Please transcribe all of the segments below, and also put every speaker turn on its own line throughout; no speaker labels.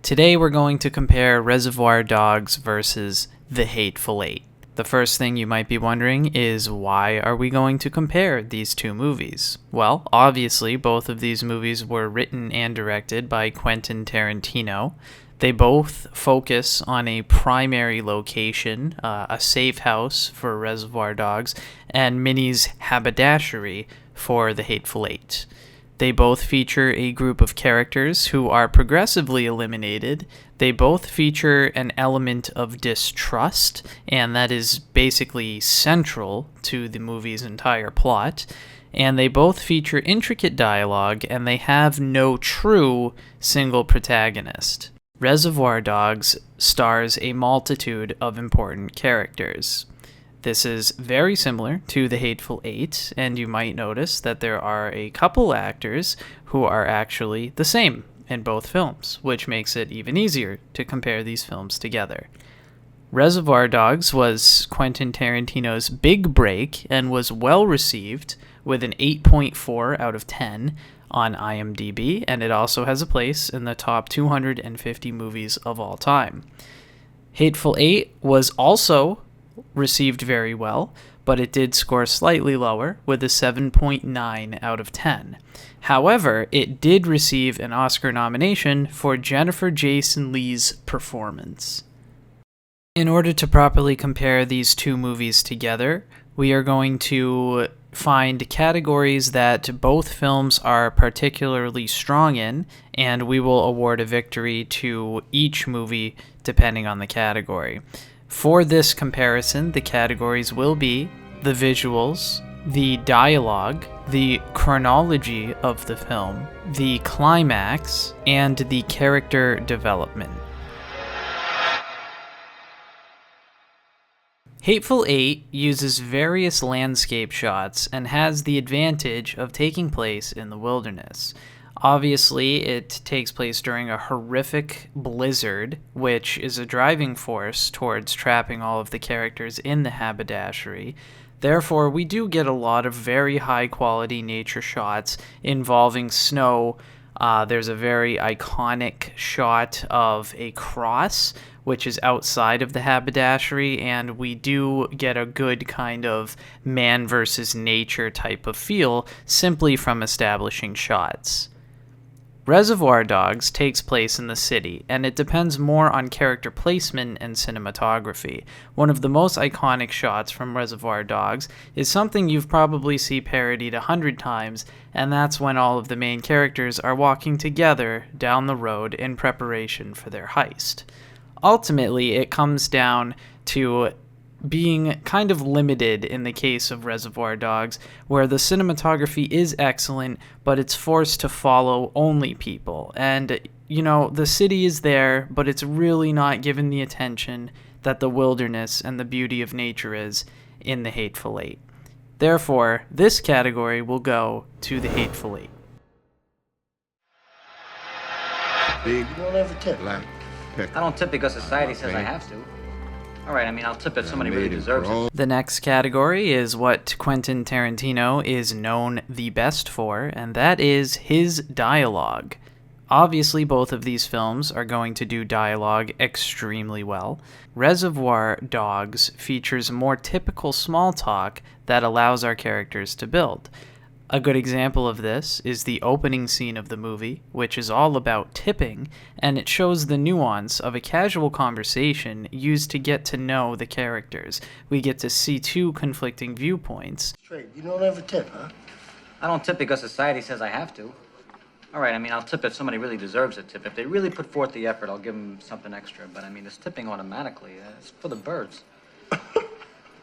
Today we're going to compare Reservoir Dogs versus The Hateful Eight. The first thing you might be wondering is, why are we going to compare these two movies? Well, obviously both of these movies were written and directed by Quentin Tarantino. They both focus on a primary location, a safe house for Reservoir Dogs, and Minnie's haberdashery for The Hateful Eight. They both feature a group of characters who are progressively eliminated. They both feature an element of distrust, and that is basically central to the movie's entire plot. And they both feature intricate dialogue, and they have no true single protagonist. Reservoir Dogs stars a multitude of important characters. This is very similar to The Hateful Eight, and you might notice that there are a couple actors who are actually the same in both films, which makes it even easier to compare these films together. Reservoir Dogs was Quentin Tarantino's big break and was well received with an 8.4 out of 10 on IMDb, and it also has a place in the top 250 movies of all time. Hateful Eight was also received very well, but it did score slightly lower with a 7.9 out of 10. However, it did receive an Oscar nomination for Jennifer Jason Leigh's performance. In order to properly compare these two movies together, we are going to find categories that both films are particularly strong in, and we will award a victory to each movie depending on the category. For this comparison, the categories will be the visuals, the dialogue, the chronology of the film, the climax, and the character development. Hateful Eight uses various landscape shots and has the advantage of taking place in the wilderness. Obviously, it takes place during a horrific blizzard, which is a driving force towards trapping all of the characters in the haberdashery. Therefore, we do get a lot of very high-quality nature shots involving snow. There's a very iconic shot of a cross, which is outside of the haberdashery, and we do get a good kind of man versus nature type of feel simply from establishing shots. Reservoir Dogs takes place in the city, and it depends more on character placement and cinematography. One of the most iconic shots from Reservoir Dogs is something you've probably seen parodied 100 times, and that's when all of the main characters are walking together down the road in preparation for their heist. Ultimately, it comes down to being kind of limited in the case of Reservoir Dogs, where the cinematography is excellent, but it's forced to follow only people. And, the city is there, but it's really not given the attention that the wilderness and the beauty of nature is in The Hateful Eight. Therefore, this category will go to The Hateful Eight.
Big, you don't ever tip. Black.
I don't tip because society says I have to. All right, I'll tip if somebody really deserves it.
The next category is what Quentin Tarantino is known the best for, and that is his dialogue. Obviously, both of these films are going to do dialogue extremely well. Reservoir Dogs features more typical small talk that allows our characters to build. A good example of this is the opening scene of the movie, which is all about tipping, and it shows the nuance of a casual conversation used to get to know the characters. We get to see two conflicting viewpoints.
Straight, you don't ever tip, huh?
I don't tip because society says I have to. All right, I'll tip if somebody really deserves a tip. If they really put forth the effort, I'll give them something extra. But, it's tipping automatically. It's for the birds.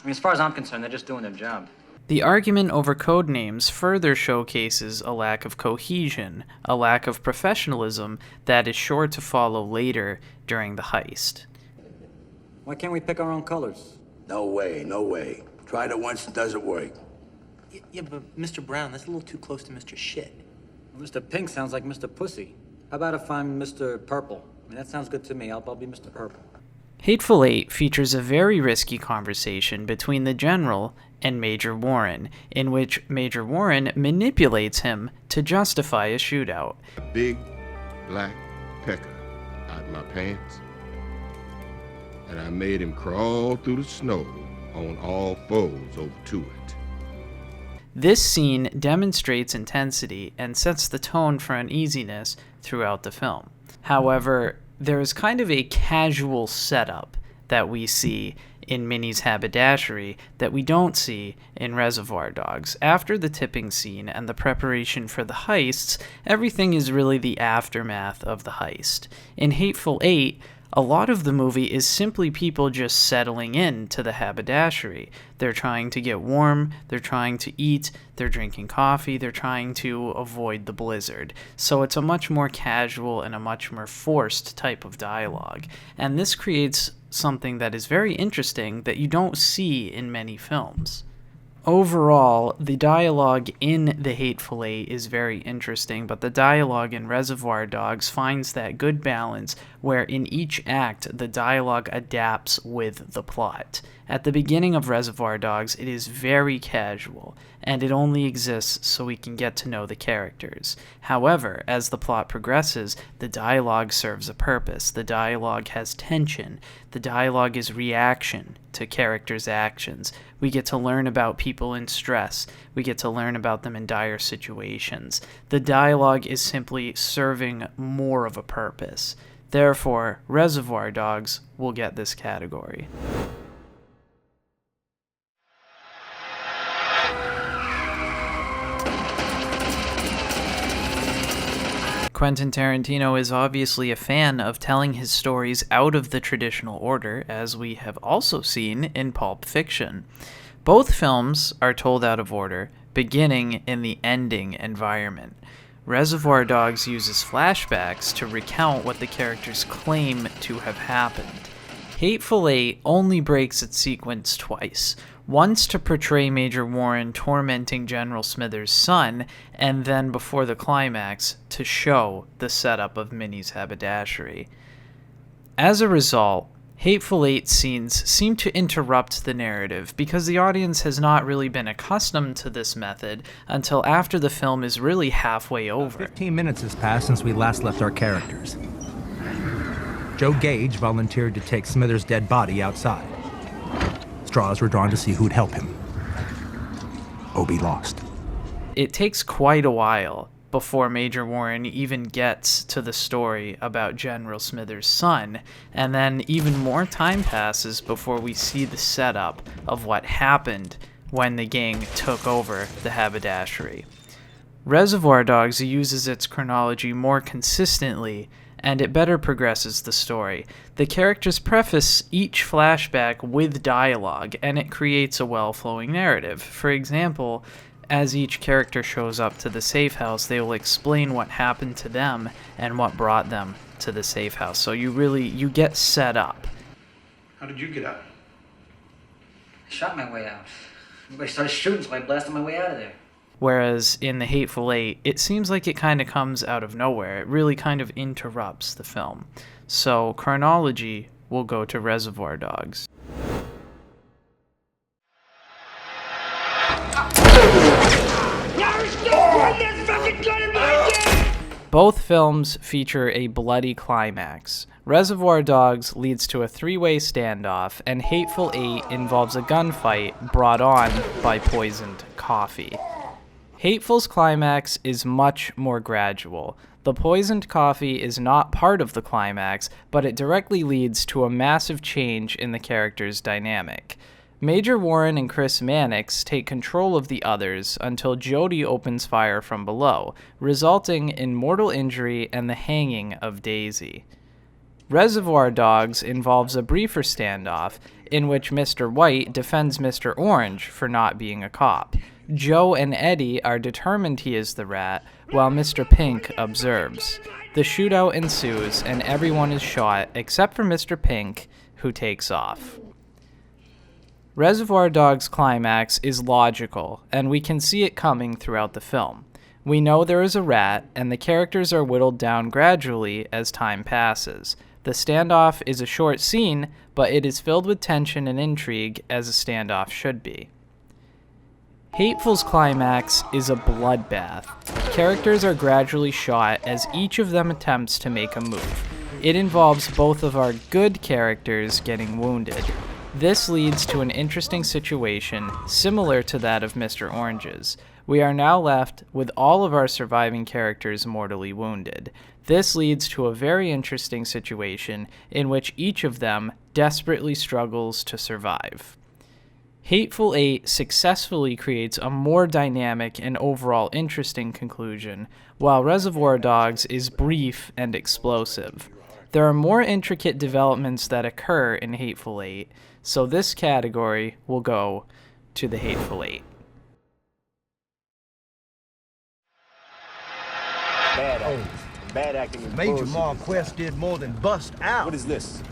As far as I'm concerned, they're just doing their job.
The argument over code names further showcases a lack of cohesion, a lack of professionalism that is sure to follow later during the heist.
Why can't we pick our own colors?
No way, no way. Tried it once, it doesn't work.
Yeah, but Mr. Brown, that's a little too close to Mr. Shit.
Mr. Pink sounds like Mr. Pussy. How about if I'm Mr. Purple? That sounds good to me. I'll be Mr. Purple.
Hateful Eight features a very risky conversation between the General and Major Warren, in which Major Warren manipulates him to justify a shootout.
A big black pecker. out my pants, and I made him crawl through the snow on all fours over to it.
This scene demonstrates intensity and sets the tone for uneasiness throughout the film. However, there is kind of a casual setup that we see in Minnie's haberdashery that we don't see in Reservoir Dogs. After the tipping scene and the preparation for the heists, everything is really the aftermath of the heist. In Hateful Eight, a lot of the movie is simply people just settling in to the haberdashery. They're trying to get warm, they're trying to eat, they're drinking coffee, they're trying to avoid the blizzard. So it's a much more casual and a much more forced type of dialogue. And this creates something that is very interesting that you don't see in many films. Overall, the dialogue in The Hateful Eight is very interesting, but the dialogue in Reservoir Dogs finds that good balance where in each act the dialogue adapts with the plot. At the beginning of Reservoir Dogs, it is very casual, and it only exists so we can get to know the characters. However, as the plot progresses, the dialogue serves a purpose. The dialogue has tension. The dialogue is reaction to characters' actions. We get to learn about people in stress. We get to learn about them in dire situations. The dialogue is simply serving more of a purpose. Therefore, Reservoir Dogs will get this category. Quentin Tarantino is obviously a fan of telling his stories out of the traditional order, as we have also seen in Pulp Fiction. Both films are told out of order, beginning in the ending environment. Reservoir Dogs uses flashbacks to recount what the characters claim to have happened. Hateful Eight only breaks its sequence twice. Once to portray Major Warren tormenting General Smithers' son, and then before the climax to show the setup of Minnie's haberdashery. As a result, Hateful Eight scenes seem to interrupt the narrative because the audience has not really been accustomed to this method until after the film is really halfway over.
15 minutes has passed since we last left our characters. Joe Gage volunteered to take Smithers' dead body outside. Straws were drawn to see who'd help him. Obie lost.
It takes quite a while before Major Warren even gets to the story about General Smithers' son, and then even more time passes before we see the setup of what happened when the gang took over the haberdashery. Reservoir Dogs uses its chronology more consistently, and it better progresses the story. The characters preface each flashback with dialogue, and it creates a well-flowing narrative. For example, as each character shows up to the safe house, they will explain what happened to them and what brought them to the safe house. So you get set up.
How did you get out?
I shot my way out. Everybody started shooting, so I blasted my way out of there.
Whereas in The Hateful Eight, it seems like it kind of comes out of nowhere. It really kind of interrupts the film. So chronology will go to Reservoir Dogs. Both films feature a bloody climax. Reservoir Dogs leads to a three-way standoff, and Hateful Eight involves a gunfight brought on by poisoned coffee. Hateful's climax is much more gradual. The poisoned coffee is not part of the climax, but it directly leads to a massive change in the character's dynamic. Major Warren and Chris Mannix take control of the others until Jody opens fire from below, resulting in mortal injury and the hanging of Daisy. Reservoir Dogs involves a briefer standoff in which Mr. White defends Mr. Orange for not being a cop. Joe and Eddie are determined he is the rat, while Mr. Pink observes. The shootout ensues, and everyone is shot except for Mr. Pink, who takes off. Reservoir Dogs' climax is logical, and we can see it coming throughout the film. We know there is a rat, and the characters are whittled down gradually as time passes. The standoff is a short scene, but it is filled with tension and intrigue, as a standoff should be. Hateful's climax is a bloodbath. Characters are gradually shot as each of them attempts to make a move. It involves both of our good characters getting wounded. This leads to an interesting situation similar to that of Mr. Orange's. We are now left with all of our surviving characters mortally wounded. This leads to a very interesting situation in which each of them desperately struggles to survive. Hateful Eight successfully creates a more dynamic and overall interesting conclusion, while Reservoir Dogs is brief and explosive. There are more intricate developments that occur in Hateful Eight, so this category will go to the Hateful Eight.
Bad acting. Bad acting is
Major
bullshit.
Marquess did more than bust out.
What is this?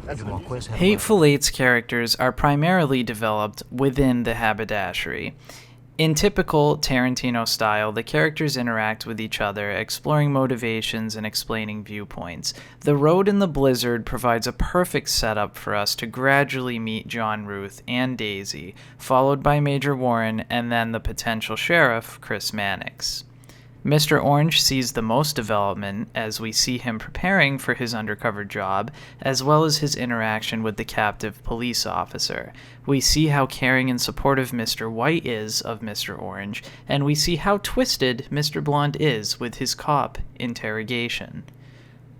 Major Marquess had
Hateful Eight's characters are primarily developed within the haberdashery. In typical Tarantino style, the characters interact with each other, exploring motivations and explaining viewpoints. The Road in the Blizzard provides a perfect setup for us to gradually meet John Ruth and Daisy, followed by Major Warren and then the potential sheriff, Chris Mannix. Mr. Orange sees the most development as we see him preparing for his undercover job, as well as his interaction with the captive police officer. We see how caring and supportive Mr. White is of Mr. Orange, and we see how twisted Mr. Blonde is with his cop interrogation.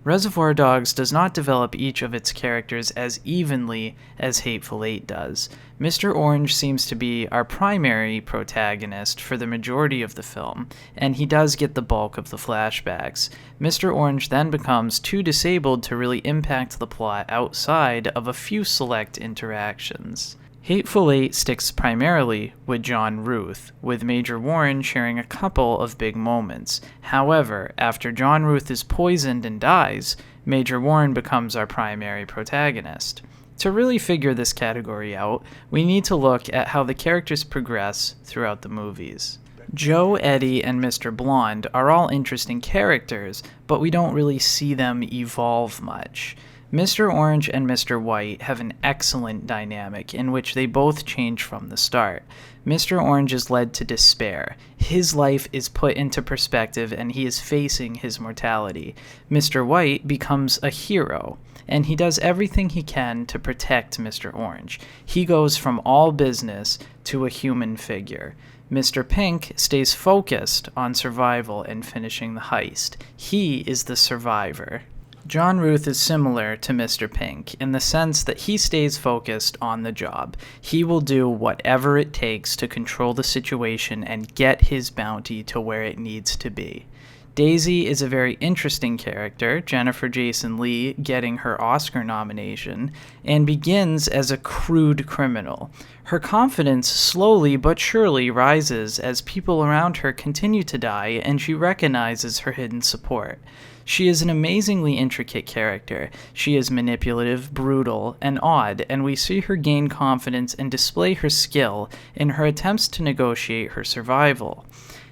Reservoir Dogs does not develop each of its characters as evenly as Hateful Eight does. Mr. Orange seems to be our primary protagonist for the majority of the film, and he does get the bulk of the flashbacks. Mr. Orange then becomes too disabled to really impact the plot outside of a few select interactions. Hateful Eight sticks primarily with John Ruth, with Major Warren sharing a couple of big moments. However, after John Ruth is poisoned and dies, Major Warren becomes our primary protagonist. To really figure this category out, we need to look at how the characters progress throughout the movies. Joe, Eddie, and Mr. Blonde are all interesting characters, but we don't really see them evolve much. Mr. Orange and Mr. White have an excellent dynamic in which they both change from the start. Mr. Orange is led to despair. His life is put into perspective and he is facing his mortality. Mr. White becomes a hero, and he does everything he can to protect Mr. Orange. He goes from all business to a human figure. Mr. Pink stays focused on survival and finishing the heist. He is the survivor. John Ruth is similar to Mr. Pink in the sense that he stays focused on the job. He will do whatever it takes to control the situation and get his bounty to where it needs to be. Daisy is a very interesting character, Jennifer Jason Leigh getting her Oscar nomination, and begins as a crude criminal. Her confidence slowly but surely rises as people around her continue to die and she recognizes her hidden support. She is an amazingly intricate character. She is manipulative, brutal, and odd, and we see her gain confidence and display her skill in her attempts to negotiate her survival.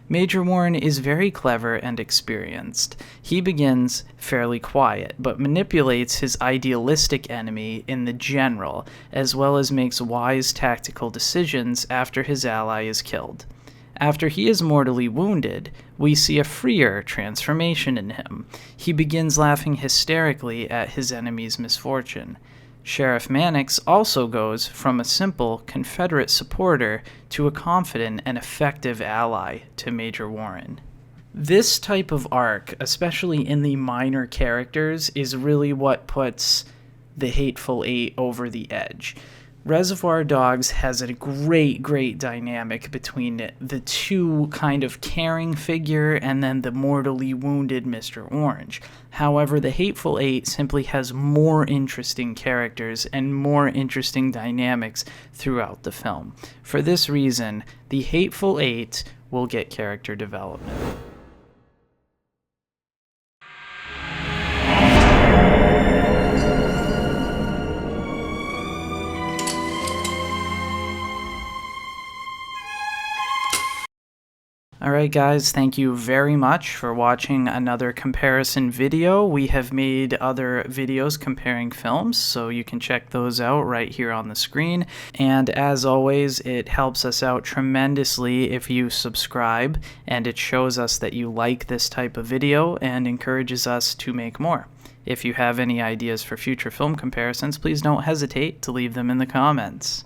Major Warren is very clever and experienced. He begins fairly quiet, but manipulates his idealistic enemy in the general, as well as makes wise tactical decisions after his ally is killed. After he is mortally wounded, we see a freer transformation in him. He begins laughing hysterically at his enemy's misfortune. Sheriff Mannix also goes from a simple Confederate supporter to a confident and effective ally to Major Warren. This type of arc, especially in the minor characters, is really what puts the Hateful Eight over the edge. Reservoir Dogs has a great dynamic between the two kind of caring figure and then the mortally wounded Mr. Orange. However, the Hateful Eight simply has more interesting characters and more interesting dynamics throughout the film. For this reason, the Hateful Eight will get character development. Alright guys, thank you very much for watching another comparison video. We have made other videos comparing films, so you can check those out right here on the screen. And as always, it helps us out tremendously if you subscribe, and it shows us that you like this type of video and encourages us to make more. If you have any ideas for future film comparisons, please don't hesitate to leave them in the comments.